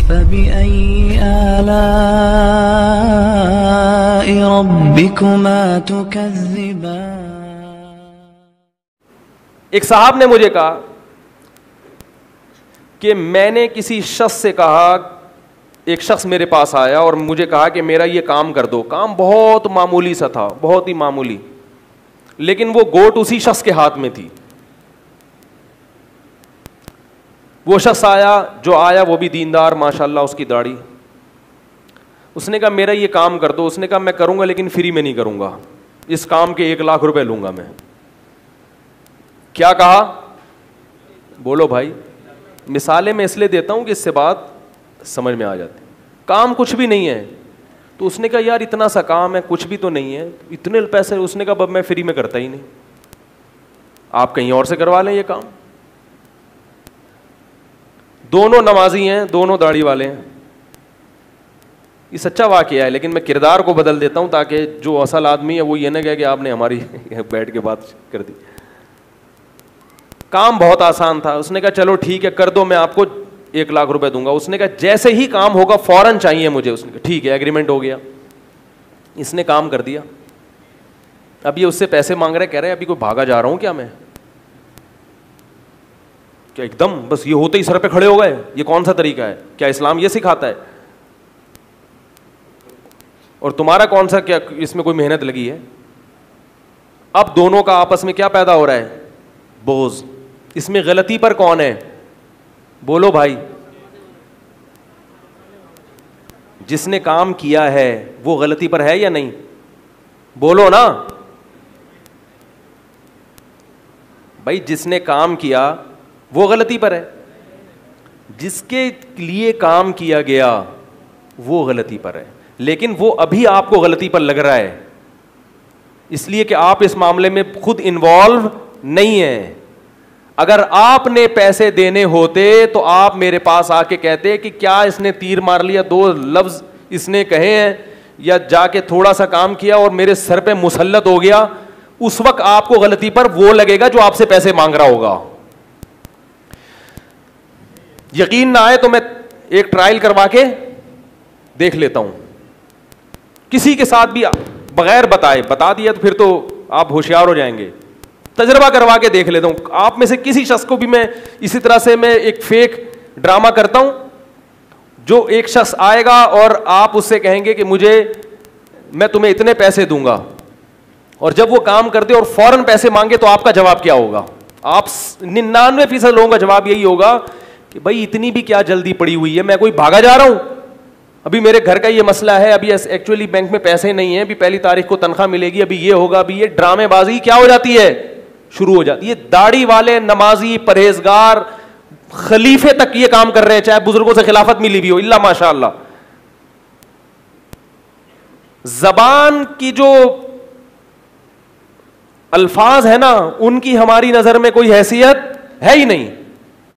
فبأي آلاء ربكما تكذبان. ایک صاحب نے مجھے کہا کہ میں نے کسی شخص سے کہا, ایک شخص میرے پاس آیا اور مجھے کہا کہ میرا یہ کام کر دو. کام بہت معمولی سا تھا, بہت ہی معمولی, لیکن وہ گوٹ اسی شخص کے ہاتھ میں تھی. وہ شخص آیا, جو آیا وہ بھی دیندار ماشاءاللہ, اس کی داڑھی. اس نے کہا میرا یہ کام کر دو. اس نے کہا میں کروں گا لیکن فری میں نہیں کروں گا, اس کام کے 1,00,000 روپے لوں گا میں. کیا کہا؟ بولو بھائی. مثالیں میں اس لیے دیتا ہوں کہ اس سے بات سمجھ میں آ جاتی. کام کچھ بھی نہیں ہے. تو اس نے کہا یار اتنا سا کام ہے, کچھ بھی تو نہیں ہے, اتنے پیسے. اس نے کہا اب میں فری میں کرتا ہی نہیں, آپ کہیں اور سے کروا لیں یہ کام. دونوں نمازی ہیں, دونوں داڑھی والے ہیں. یہ سچا واقعہ ہے, لیکن میں کردار کو بدل دیتا ہوں تاکہ جو اصل آدمی ہے وہ یہ نہ کہے کہ آپ نے ہماری بیٹھ کے بات کر دی. کام بہت آسان تھا. اس نے کہا چلو ٹھیک ہے کر دو, میں آپ کو 1,00,000 روپے دوں گا. اس نے کہا جیسے ہی کام ہوگا فوراً چاہیے مجھے. اس نے کہا ٹھیک ہے, ایگریمنٹ ہو گیا. اس نے کام کر دیا. اب یہ اس سے پیسے مانگ رہے, کہہ رہے ابھی کوئی بھاگا جا رہا ہوں کیا میں, کیا ایک دم بس یہ ہوتے ہی سر پہ کھڑے ہو گئے, یہ کون سا طریقہ ہے, کیا اسلام یہ سکھاتا ہے؟ اور تمہارا کون سا, کیا اس میں کوئی محنت لگی ہے؟ اب دونوں کا آپس میں کیا پیدا ہو رہا ہے؟ بغض. اس میں غلطی پر کون ہے؟ بولو بھائی. جس نے کام کیا ہے وہ غلطی پر ہے یا نہیں؟ بولو نا بھائی. جس نے کام کیا وہ غلطی پر ہے, جس کے لیے کام کیا گیا وہ غلطی پر ہے. لیکن وہ ابھی آپ کو غلطی پر لگ رہا ہے اس لیے کہ آپ اس معاملے میں خود انوالو نہیں ہیں. اگر آپ نے پیسے دینے ہوتے تو آپ میرے پاس آ کے کہتے کہ کیا اس نے تیر مار لیا, 2 لفظ اس نے کہے ہیں, یا جا کے تھوڑا سا کام کیا اور میرے سر پہ مسلط ہو گیا. اس وقت آپ کو غلطی پر وہ لگے گا جو آپ سے پیسے مانگ رہا ہوگا. یقین نہ آئے تو میں ایک ٹرائل کروا کے دیکھ لیتا ہوں, کسی کے ساتھ بھی بغیر بتائے. بتا دیا تو پھر تو آپ ہوشیار ہو جائیں گے. تجربہ کروا کے دیکھ لیتا ہوں. آپ میں سے کسی شخص کو بھی میں اسی طرح سے میں ایک فیک ڈرامہ کرتا ہوں. جو ایک شخص آئے گا اور آپ اس سے کہیں گے کہ میں تمہیں اتنے پیسے دوں گا, اور جب وہ کام کر دے اور فوراً پیسے مانگے تو آپ کا جواب کیا ہوگا؟ آپ 99% لوگوں کا جواب یہی ہوگا کہ بھائی اتنی بھی کیا جلدی پڑی ہوئی ہے, میں کوئی بھاگا جا رہا ہوں, ابھی میرے گھر کا یہ مسئلہ ہے, ابھی ایکچولی بینک میں پیسے نہیں ہیں, ابھی 1 تاریخ کو تنخواہ ملے گی, ابھی یہ ہوگا, ابھی یہ ڈرامے بازی کیا ہو جاتی ہے, شروع ہو جاتی ہے. داڑھی والے نمازی پرہیزگار خلیفے تک یہ کام کر رہے ہیں, چاہے بزرگوں سے خلافت ملی بھی ہو, اللہ ماشاء اللہ. زبان کی جو الفاظ ہے نا ان کی ہماری نظر میں کوئی حیثیت ہے ہی نہیں.